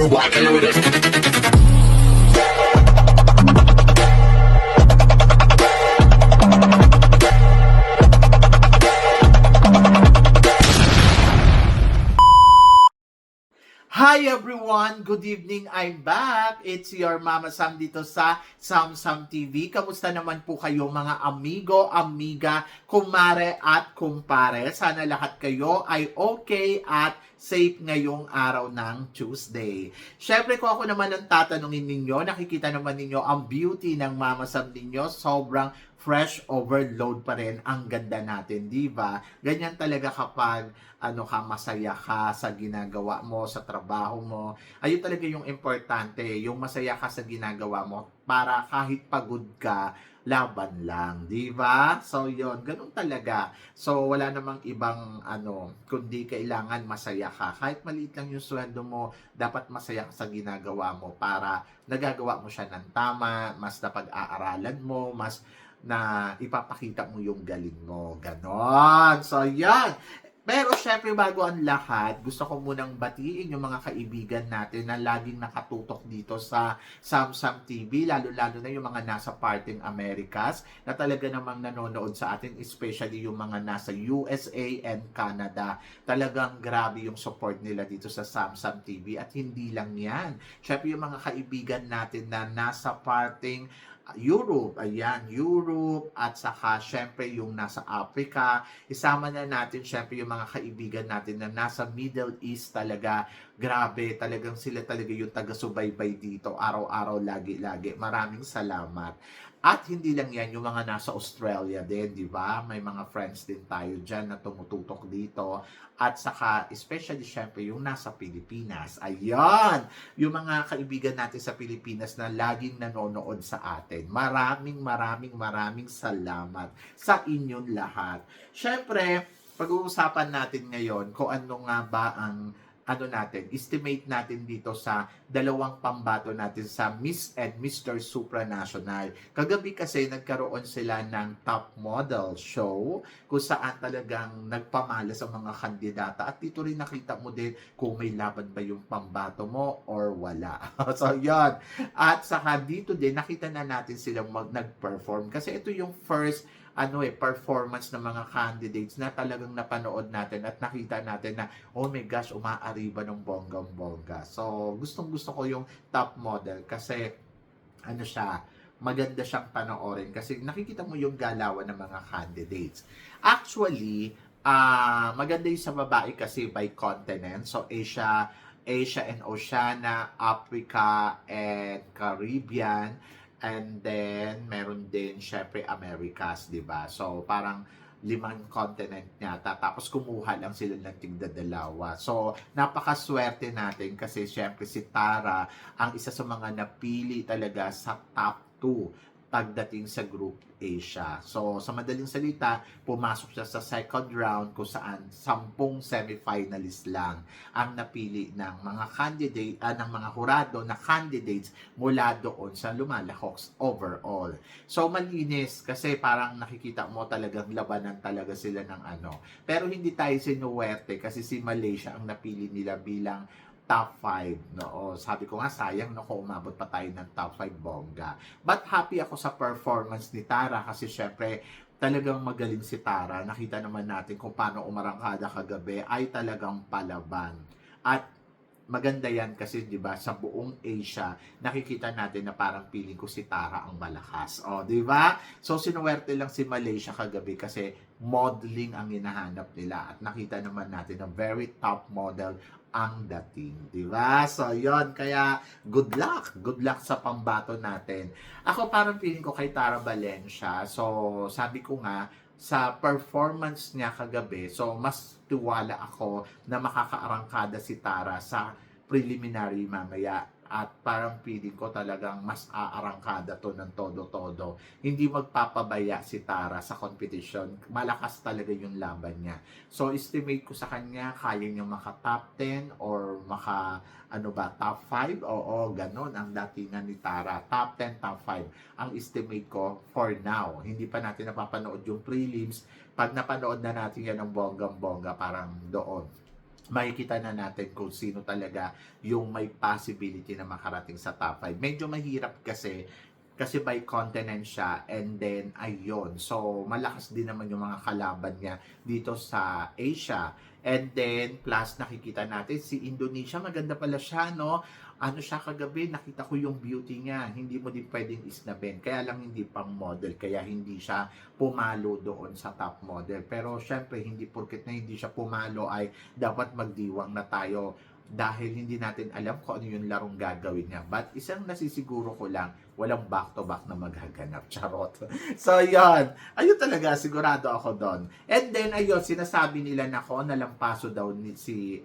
rockin' with it. Hi everyone! Good evening! I'm back! It's your Mama Sam dito sa Sam TV. Kamusta naman po kayo mga amigo, amiga, kumare at kumpare? Sana lahat kayo ay okay at safe ngayong araw ng Tuesday. Syempre kung ako naman ang tatanungin ninyo, nakikita naman ninyo ang beauty ng Mama Sam ninyo. Sobrang fresh overload pa rin. Ang ganda natin, di ba? Ganyan talaga kapag masaya ka sa ginagawa mo, sa trabaho mo. Ayun talaga yung importante, yung masaya ka sa ginagawa mo para kahit pagod ka, laban lang, di ba? So yon, ganun talaga. So wala namang ibang kundi kailangan masaya ka. Kahit maliit lang yung sweldo mo, dapat masaya ka sa ginagawa mo para nagagawa mo siya ng tama, mas napag-aaralan mo, mas na ipapakita mo yung galing mo. Ganon. So, yan. Pero syempre bago ang lahat, gusto ko munang batiin yung mga kaibigan natin na laging nakatutok dito sa Samsam TV, lalo-lalo na yung mga nasa parting Americas na talaga namang nanonood sa atin, especially yung mga nasa USA and Canada. Talagang grabe yung support nila dito sa Samsam TV at hindi lang yan. Syempre yung mga kaibigan natin na nasa parting Europe, ayan, Europe, at saka syempre yung nasa Africa, isama na natin syempre yung mga kaibigan natin na nasa Middle East talaga, grabe, talagang sila talaga yung taga-subaybay dito, araw-araw, lagi-lagi, maraming salamat. At hindi lang yan, yung mga nasa Australia din, di ba? May mga friends din tayo dyan na tumututok dito. At saka, especially syempre, yung nasa Pilipinas. Ayan! Yung mga kaibigan natin sa Pilipinas na laging nanonood sa atin. Maraming salamat sa inyong lahat. Syempre, pag-uusapan natin ngayon kung ano nga ba ang estimate natin dito sa dalawang pambato natin sa Miss and Mr. Supranational. Kagabi kasi nagkaroon sila ng top model show kung saan talagang nagpamalas ang mga kandidata at dito rin nakita mo din kung may laban ba yung pambato mo or wala. So yan. At saka dito din nakita na natin silang nag-perform kasi ito yung first performance ng mga candidates na talagang napanood natin at nakita natin na, oh my gosh, umaariba ng bonggang-bongga. So, gustong-gusto ko yung top model kasi, maganda siyang panoorin kasi nakikita mo yung galawan ng mga candidates. Actually, maganda yung sa babae kasi by continent. So, Asia and Oceania, Africa and Caribbean. And then, meron din, syempre, Americas, di ba? So, parang 5 continent yata. Tapos, kumuha lang sila ng tigdadalawa. So, napakaswerte natin kasi, syempre, si Tara, ang isa sa mga napili talaga sa top 2 pagdating sa Group Asia. So, sa madaling salita, pumasok siya sa second round kung saan 10 semifinalist lang ang napili ng mga candidate, ng mga hurado na candidates mula doon sa lumalahok overall. So, malinis kasi parang nakikita mo talagang labanan talaga sila ng Pero hindi tayo sinuwerte kasi si Malaysia ang napili nila bilang top 5. No? Sabi ko nga, sayang kung umabot pa tayo ng top 5 bongga. But happy ako sa performance ni Tara kasi syempre, talagang magaling si Tara. Nakita naman natin kung paano umarangkada kagabi ay talagang palaban. At maganda yan kasi 'di ba sa buong Asia nakikita natin na parang feeling ko si Tara ang malakas. 'Di ba? So sinuwerte lang si Malaysia kagabi kasi modeling ang hinahanap nila at nakita naman natin na very top model ang dating, 'di ba? So 'yon, kaya good luck sa pambato natin. Ako parang feeling ko kay Tara Valencia. So sabi ko nga sa performance niya kagabi, so mas tiwala ako na makakaarangkada si Tara sa preliminary mamaya at parang feeling ko talagang mas aarangkada to ng todo-todo. Hindi magpapabaya si Tara sa competition. Malakas talaga yung laban niya. So, estimate ko sa kanya, kaya niya maka-top 10 or top 5? Oo, ganun ang datingan ni Tara. Top 10, top 5. Ang estimate ko for now. Hindi pa natin napapanood yung prelims. Pag napanood na natin yan ng bonggang-bongga, parang doon makikita na natin kung sino talaga yung may possibility na makarating sa top 5. Medyo mahirap kasi by continent siya, and then ayun. So malakas din naman yung mga kalaban niya dito sa Asia. And then plus nakikita natin si Indonesia, maganda pala siya, no? Ano siya kagabi, nakita ko yung beauty niya. Hindi mo din pwedeng isnabin. Kaya lang hindi pang model, kaya hindi siya pumalo doon sa top model. Pero syempre, hindi porket na hindi siya pumalo ay dapat magdiwang na tayo, dahil hindi natin alam kung ano yung larong gagawin niya. But isang nasisiguro ko lang, walang back-to-back na maghaganap. Charot. So, yun. Ayun talaga, sigurado ako doon. And then, ayun, sinasabi nila na ko, nalampaso daw si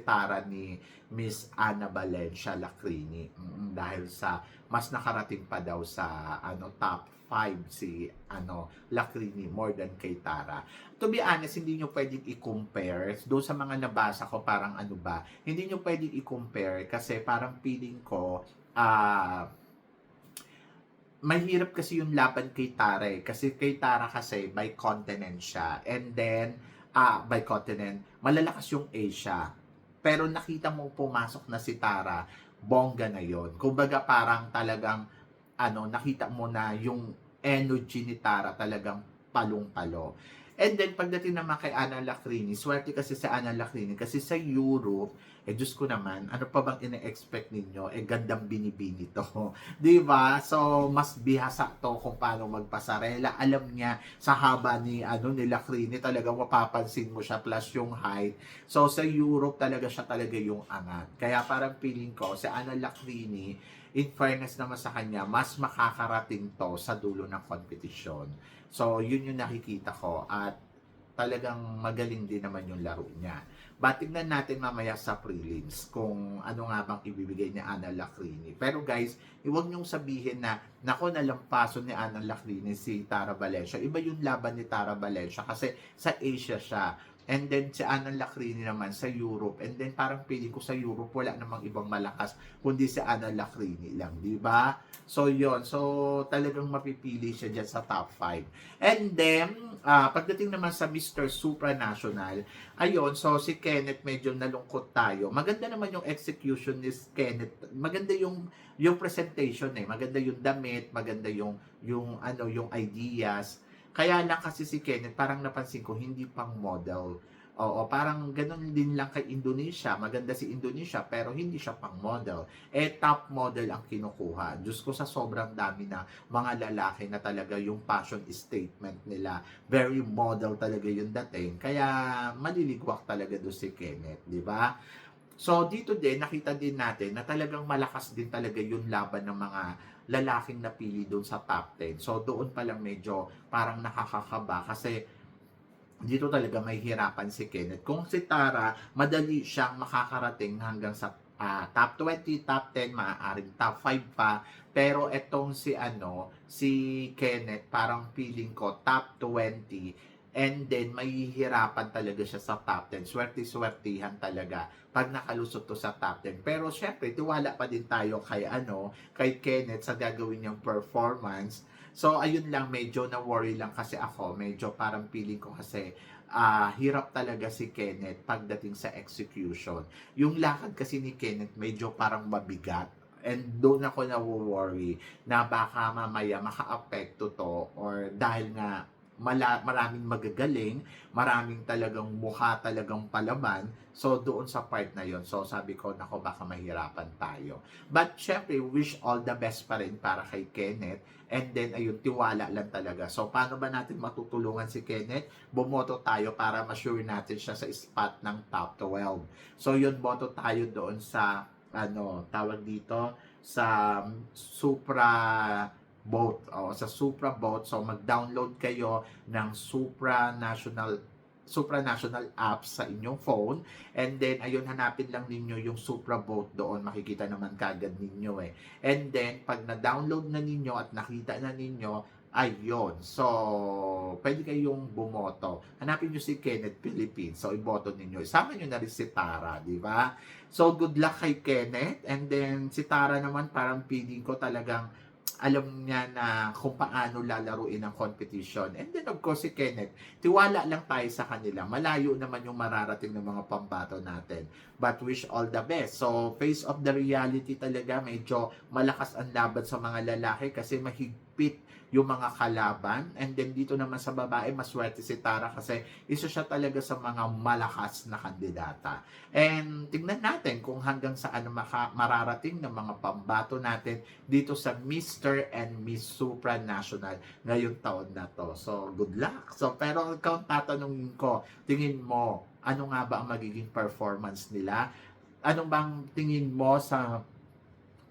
Tara ni Miss Ana Valencia Lacrini. Dahil sa, mas nakarating pa daw sa, top 5 si Lacrini more than kay Tara. To be honest, hindi nyo pwedeng i-compare. Doon sa mga nabasa ko, parang hindi nyo pwedeng i-compare kasi parang feeling ko, mahirap kasi yung laban kay Tara eh. Kasi kay Tara kasi by continent siya. And then, by continent, malalakas yung Asia. Pero nakita mo pumasok na si Tara, bongga na yon. Kumbaga parang talagang nakita mo na yung energy ni Tara talagang palong-palo. And then, pagdating naman kay Ana Lacrini, swerte kasi sa Ana Lacrini, kasi sa Europe, Diyos ko naman, ano pa bang ina-expect ninyo? Gandang binibini to. Di ba? So, mas bihasa to kung paano magpasarela. Alam niya, sa haba ni Lacrini, talagang mapapansin mo siya, plus yung height. So, sa Europe, talaga yung angat. Kaya parang feeling ko, si Ana Lacrini, in fairness naman sa kanya, mas makakarating to sa dulo ng kompetisyon. So, yun yung nakikita ko, at talagang magaling din naman yung laro niya. But tignan natin mamaya sa prelims kung ano nga bang ibibigay ni Ana Lacrini. Pero guys, huwag niyong sabihin na nako, nalampaso ni Ana Lacrini si Tara Valencia. Iba yung laban ni Tara Valencia kasi sa Asia siya. And then si Ana Lacrini naman sa Europe. And then parang feeling ko sa Europe wala namang ibang malakas kundi si Ana Lacrini lang, di ba? So yon. So talagang mapipili siya diyan sa top 5. And then pagdating naman sa Mr. Supranational, ayun, so si Kenneth medyo nalungkot tayo. Maganda naman yung execution ni Kenneth. Maganda yung presentation eh. Maganda yung damit, maganda yung ideas. Kaya lang kasi si Kenneth, parang napansin ko, hindi pang model. Oo, parang ganun din lang kay Indonesia. Maganda si Indonesia, pero hindi siya pang model. Top model ang kinukuha. Diyos ko, sa sobrang dami na mga lalaki na talaga yung fashion statement nila. Very model talaga yung dating. Kaya maliligwak talaga doon si Kenneth, di ba? So, dito din, nakita din natin na talagang malakas din talaga yung laban ng mga lalaking napili doon sa top 10. So, doon pa lang medyo parang nakakakaba kasi dito talaga may hirapan si Kenneth. Kung si Tara, madali siyang makakarating hanggang sa top 20, top 10, maaaring top 5 pa. Pero etong si Kenneth, parang feeling ko top 20, and then mahihirapan talaga siya sa top 10. Swerte-swertihan talaga pag nakalusot to sa top 10. Pero syempre, tiwala pa din tayo kay Kenneth sa gagawin niyang performance. So ayun lang, medyo na-worry lang kasi ako. Medyo parang feeling ko kasi hirap talaga si Kenneth pagdating sa execution. Yung lakad kasi ni Kenneth medyo parang mabigat. And doon ako na-worry na baka mamaya maka-apekto to, or dahil nga maraming magagaling, maraming talagang mukha talagang palaban. So, doon sa part na yon, so sabi ko, nako, baka mahirapan tayo. But, syempre, wish all the best pa rin para kay Kenneth. And then, ayun, tiwala lang talaga. So, paano ba natin matutulungan si Kenneth? Bumoto tayo para ma-sure natin siya sa spot ng top 12. So, yun, boto tayo doon sa, tawag dito, sa Supra Boat, sa Supra Boat. So mag-download kayo ng Supranational app sa inyong phone, and then ayun, hanapin lang ninyo yung Supra Boat doon, makikita naman kagad ninyo eh. And then pag na-download na ninyo at nakita na ninyo, ayun, so pwede kayong bumoto. Hanapin nyo si Kenneth Philippines, so iboto ninyo, isama nyo na rin si Tara, di ba? So good luck kay Kenneth. And then si Tara naman, parang feeling ko talagang alam niya na kung paano lalaruin ang competition. And then of course si Kenneth, tiwala lang tayo sa kanila. Malayo naman yung mararating ng mga pambato natin. But wish all the best. So face of the reality talaga, medyo malakas ang laban sa mga lalaki kasi mahigpit yung mga kalaban. And then dito naman sa babae, maswerte si Tara kasi isa siya talaga sa mga malakas na kandidata. And tingnan natin kung hanggang saan mararating ng mga pambato natin dito sa Mr. and Miss Supranational ngayong taon na to. So good luck. So pero ikaw tatanungin ko, tingin mo, ano nga ba ang magiging performance nila? Ano bang tingin mo sa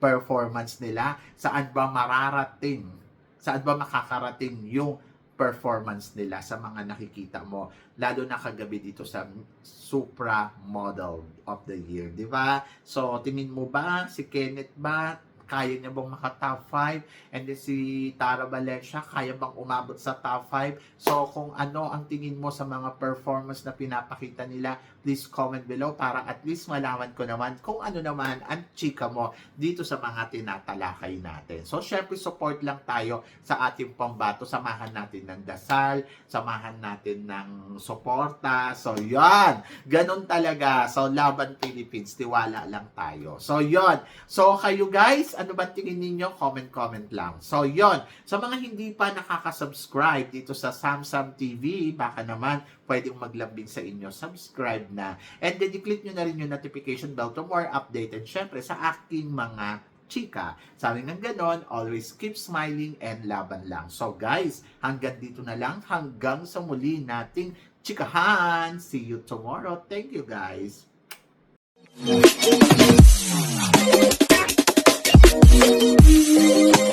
performance nila? Saan ba mararating? Saan ba makakarating yung performance nila sa mga nakikita mo? Lalo na kagabi dito sa Supra Model of the Year, di ba? So, tingin mo ba, si Kenneth ba, kaya niya bang maka-top 5? And then si Tara Valencia, kaya bang umabot sa top 5? So, kung ano ang tingin mo sa mga performance na pinapakita nila, please comment below para at least malaman ko naman kung ano naman ang chika mo dito sa mga tinatalakay natin. So, syempre, support lang tayo sa ating pambato. Samahan natin ng dasal, samahan natin ng suporta. So, yan. Ganon talaga. So, Laban Philippines, tiwala lang tayo. So, yon. So, kayo guys, ano ba tingin ninyo? Comment lang. So, yon. Sa mga hindi pa nakaka-subscribe dito sa Samsam TV, baka naman pwedeng maglambing sa inyo, subscribe na. And then, i-click nyo na rin yung notification bell to more updated, syempre, sa aking mga chika. Sabi ng ganon, always keep smiling and laban lang. So, guys, hanggang dito na lang. Hanggang sa muli nating chikahan. See you tomorrow. Thank you, guys. Thank you.